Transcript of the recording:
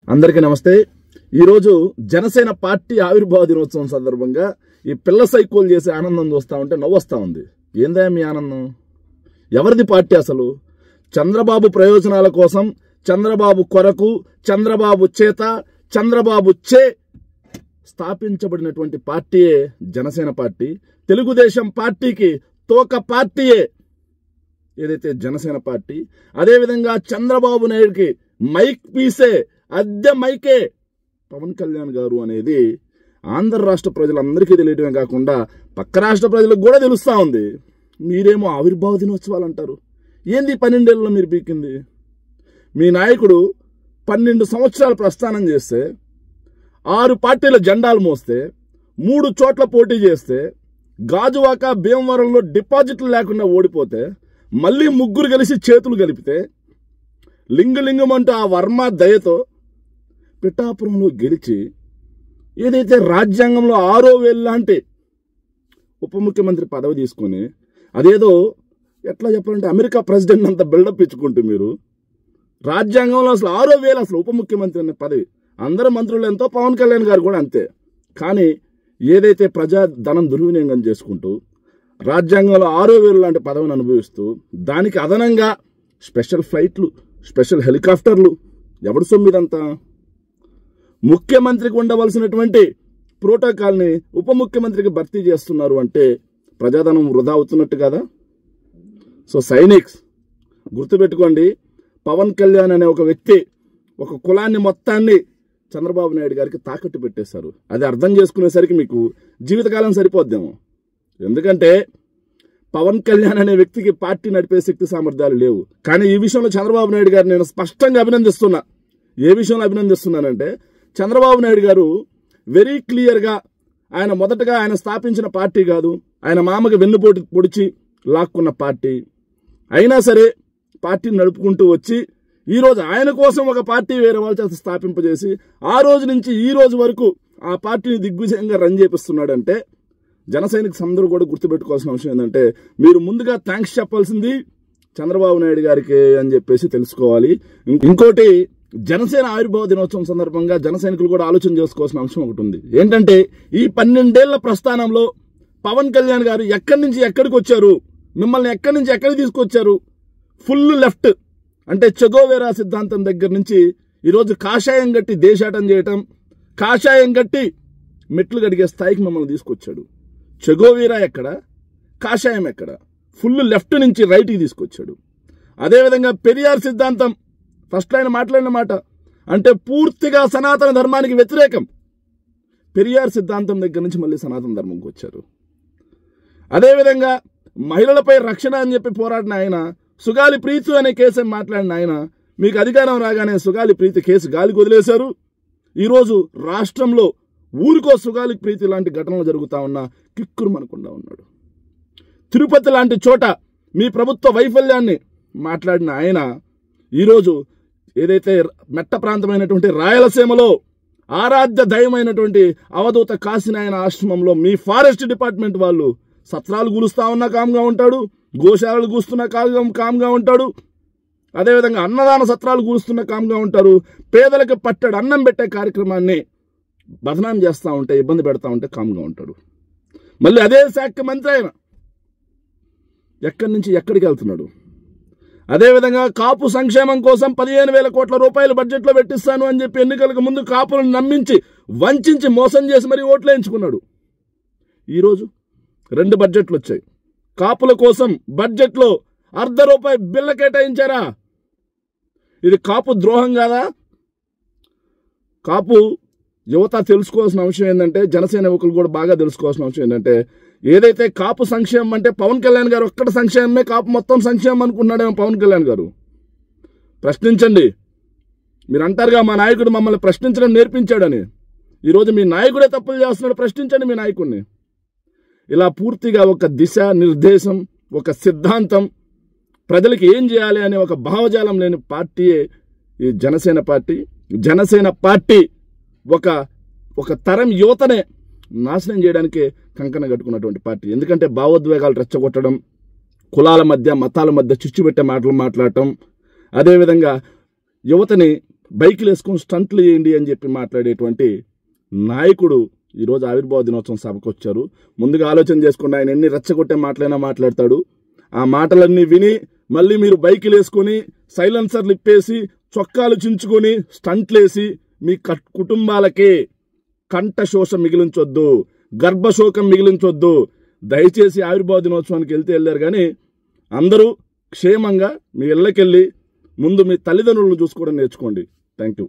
అందరికీ నమస్తే। ఈరోజు జనసేన పార్టీ ఆవిర్భావ దినోత్సవం సందర్భంగా ఈ పిల్ల సైకోలు చేసే ఆనందం చూస్తూ ఉంటే నవ్వొస్తా ఉంది। ఏందా మీ ఆనందం? ఎవరిది పార్టీ అసలు? చంద్రబాబు ప్రయోజనాల కోసం, చంద్రబాబు కొరకు, చంద్రబాబు చేత, చంద్రబాబు చే స్థాపించబడినటువంటి పార్టీయే జనసేన పార్టీ। తెలుగుదేశం పార్టీకి తోక పార్టీయే ఏదైతే జనసేన పార్టీ। అదేవిధంగా చంద్రబాబు నాయుడుకి మైక్ పీసే, అద్దె మైకే పవన్ కళ్యాణ్ గారు అనేది ఆంధ్ర రాష్ట్ర ప్రజలందరికీ తెలియటమే కాకుండా పక్క రాష్ట్ర ప్రజలకు కూడా తెలుస్తూ ఉంది। మీరేమో ఆవిర్భావ దినోత్సవాలు అంటారు। ఏంది 12 ఏళ్ళలో మీరు పీకింది? మీ నాయకుడు 12 సంవత్సరాలు ప్రస్థానం చేస్తే, 6 పార్టీల జెండాలు మోస్తే, 3 చోట్ల పోటీ చేస్తే, గాజువాక భీమవరంలో డిపాజిట్లు లేకుండా ఓడిపోతే, మళ్ళీ 3 కలిసి చేతులు కలిపితే, లింగలింగమంటూ ఆ వర్మ దయతో పిఠాపురంలో గెలిచి ఏదైతే రాజ్యాంగంలో 6వ వేలు లాంటి ఉప ముఖ్యమంత్రి పదవి తీసుకొని, అదేదో ఎట్లా చెప్పాలంటే అమెరికా ప్రెసిడెంట్ అంత బిల్డప్ ఇచ్చుకుంటూ మీరు రాజ్యాంగంలో అసలు 6వ వేలు అసలు ఉప ముఖ్యమంత్రి అనే పదవి, అందరు మంత్రులు ఎంతో, పవన్ కళ్యాణ్ గారు కూడా అంతే। కానీ ఏదైతే ప్రజా ధనం దుర్వినియోగం చేసుకుంటూ రాజ్యాంగంలో 6వ వేలు లాంటి పదవిని అనుభవిస్తూ, దానికి అదనంగా స్పెషల్ ఫ్లైట్లు, స్పెషల్ హెలికాప్టర్లు, ఎవడు సొమ్మిదంతా? ముఖ్యమంత్రికి ఉండవలసినటువంటి ప్రోటోకాల్ని ఉప ముఖ్యమంత్రికి భర్తీ చేస్తున్నారు అంటే ప్రజాధనం వృధా అవుతున్నట్టు కదా। సో సైనిక్స్ గుర్తుపెట్టుకోండి, పవన్ కళ్యాణ్ అనే ఒక వ్యక్తి ఒక కులాన్ని మొత్తాన్ని చంద్రబాబు నాయుడు గారికి తాకట్టు పెట్టేశారు। అది అర్థం చేసుకునేసరికి మీకు జీవితకాలం సరిపోద్దేమో। ఎందుకంటే పవన్ కళ్యాణ్ అనే వ్యక్తికి పార్టీ నడిపే శక్తి సామర్థ్యాలు లేవు। కానీ ఈ విషయంలో చంద్రబాబు నాయుడు గారు నేను స్పష్టంగా అభినందిస్తున్నా। ఏ విషయంలో అభినందిస్తున్నానంటే, చంద్రబాబు నాయుడు గారు వెరీ క్లియర్గా ఆయన మొదటగా ఆయన స్థాపించిన పార్టీ కాదు, ఆయన మామకి వెన్నుపోటు పొడిచి లాక్కున్న పార్టీ అయినా సరే పార్టీని నడుపుకుంటూ వచ్చి ఈరోజు ఆయన కోసం ఒక పార్టీ వేరే వాళ్ళ చేత స్థాపింపజేసి ఆ రోజు నుంచి ఈ రోజు వరకు ఆ పార్టీని దిగ్విజయంగా రన్ చేపిస్తున్నాడంటే జన సైనికులు అందరూ కూడా గుర్తుపెట్టుకోవాల్సిన అవసరం ఏంటంటే, మీరు ముందుగా థ్యాంక్స్ చెప్పాల్సింది చంద్రబాబు నాయుడు గారికి అని చెప్పేసి తెలుసుకోవాలి। ఇంకోటి, జనసేన ఆవిర్భావ దినోత్సవం సందర్భంగా జన సైనికులు కూడా ఆలోచన చేసుకోవాల్సిన అంశం ఒకటి ఉంది। ఏంటంటే ఈ 12 ఏళ్ల ప్రస్థానంలో పవన్ కళ్యాణ్ గారు ఎక్కడి నుంచి ఎక్కడికి వచ్చారు, మిమ్మల్ని ఎక్కడి నుంచి ఎక్కడికి తీసుకొచ్చారు? ఫుల్ లెఫ్ట్ అంటే చెగోవేరా సిద్ధాంతం దగ్గర నుంచి ఈరోజు కాషాయం గట్టి దేశాటం చేయటం, కాషాయం గట్టి మెట్లు గడిగే స్థాయికి మిమ్మల్ని తీసుకొచ్చాడు। చెగోవేరా ఎక్కడ, కాషాయం ఎక్కడ? ఫుల్ లెఫ్ట్ నుంచి రైట్కి తీసుకొచ్చాడు। అదేవిధంగా పెరియార్ సిద్ధాంతం ఫస్ట్ ఆయన మాట్లాడిన మాట అంటే పూర్తిగా సనాతన ధర్మానికి వ్యతిరేకం। పెరియార్ సిద్ధాంతం దగ్గర నుంచి మళ్ళీ సనాతన ధర్మంకి వచ్చారు। అదేవిధంగా మహిళలపై రక్షణ అని చెప్పి పోరాడిన ఆయన, సుగాలి ప్రీతి అనే కేసు మాట్లాడిన ఆయన, మీకు అధికారం రాగానే సుగాలి ప్రీతి కేసు గాలికి వదిలేశారు। ఈరోజు రాష్ట్రంలో ఊరికో సుగాలి ప్రీతి లాంటి ఘటనలు జరుగుతూ ఉన్నా కిక్కురు మనకుండా ఉన్నాడు। తిరుపతి లాంటి చోట మీ ప్రభుత్వ వైఫల్యాన్ని మాట్లాడిన ఆయన ఈరోజు ఏదైతే మెట్ట ప్రాంతమైనటువంటి రాయలసీమలో ఆరాధ్య దైవమైనటువంటి అవధూత కాశీనాయన ఆశ్రమంలో మీ ఫారెస్ట్ డిపార్ట్మెంట్ వాళ్ళు సత్రాలు కూలుస్తా ఉన్నా కామ్గా ఉంటాడు, గోశాలలు కూస్తున్నా కామ్గా ఉంటాడు, అదేవిధంగా అన్నదాన సత్రాలు కూలుస్తున్న కామ్గా ఉంటారు, పేదలకు పట్టడు అన్నం పెట్టే కార్యక్రమాన్ని బదనాం చేస్తూ ఉంటే, ఇబ్బంది పెడతా ఉంటే కామ్గా ఉంటాడు। మళ్ళీ అదే శాఖ మంత్రి ఆయన ఎక్కడి నుంచి ఎక్కడికి వెళ్తున్నాడు? అదేవిధంగా కాపు సంక్షేమం కోసం 15,000 కోట్ల రూపాయలు బడ్జెట్లో పెట్టిస్తాను అని చెప్పి ఎన్నికలకు ముందు కాపులను నమ్మించి వంచి మోసం చేసి మరీ ఓట్లు వేయించుకున్నాడు। ఈరోజు 2 బడ్జెట్లు వచ్చాయి, కాపుల కోసం బడ్జెట్లో ₹1 బిల్ల కేటాయించారా? ఇది కాపు ద్రోహం కాదా? కాపు యువత తెలుసుకోవాల్సిన అంశం ఏంటంటే, జనసేన యువకులు కూడా బాగా తెలుసుకోవాల్సిన అంశం ఏంటంటే, ఏదైతే కాపు సంక్షేమం అంటే పవన్ కళ్యాణ్ గారు ఒక్కటి సంక్షేమమే, కాపు మొత్తం సంక్షేమం అనుకున్నాడేమో పవన్ కళ్యాణ్ గారు। ప్రశ్నించండి। మీరు అంటారుగా మా నాయకుడు మమ్మల్ని ప్రశ్నించడం నేర్పించాడని, ఈరోజు మీ నాయకుడే తప్పులు చేస్తున్నాడు, ప్రశ్నించండి మీ నాయకుడిని। ఇలా పూర్తిగా ఒక దిశ నిర్దేశం, ఒక సిద్ధాంతం, ప్రజలకు ఏం చేయాలి అనే ఒక భావజాలం లేని పార్టీయే ఈ జనసేన పార్టీ। జనసేన పార్టీ ఒక తరం యువతనే నాశనం చేయడానికే కంకణ కట్టుకున్నటువంటి పార్టీ। ఎందుకంటే భావోద్వేగాలు రెచ్చగొట్టడం, కులాల మధ్య మతాల మధ్య చిచ్చు పెట్టే మాటలు మాట్లాడటం, అదేవిధంగా యువతని బైకులు వేసుకొని స్టంట్లు వేయండి అని చెప్పి మాట్లాడేటువంటి నాయకుడు ఈరోజు ఆవిర్భావ దినోత్సవం సభకు వచ్చారు. ముందుగా ఆలోచన చేసుకోండి. ఆయన ఎన్ని రెచ్చగొట్టే మాటలైనా మాట్లాడతాడు. ఆ మాటలన్నీ విని మళ్ళీ మీరు బైకులు వేసుకొని సైలెన్సర్లు ఇప్పేసి చొక్కాలు చించుకొని స్టంట్లేసి మీ కుటుంబాలకే కంఠశోష మిగిలించొద్దు, గర్భశోకం మిగిలించొద్దు. దయచేసి ఆవిర్భావ దినోత్సవానికి వెళ్ళారు కానీ అందరూ క్షేమంగా మీ ఇళ్ళకెళ్ళి ముందు మీ తల్లిదండ్రులను చూసుకోవడం నేర్చుకోండి. Thank you.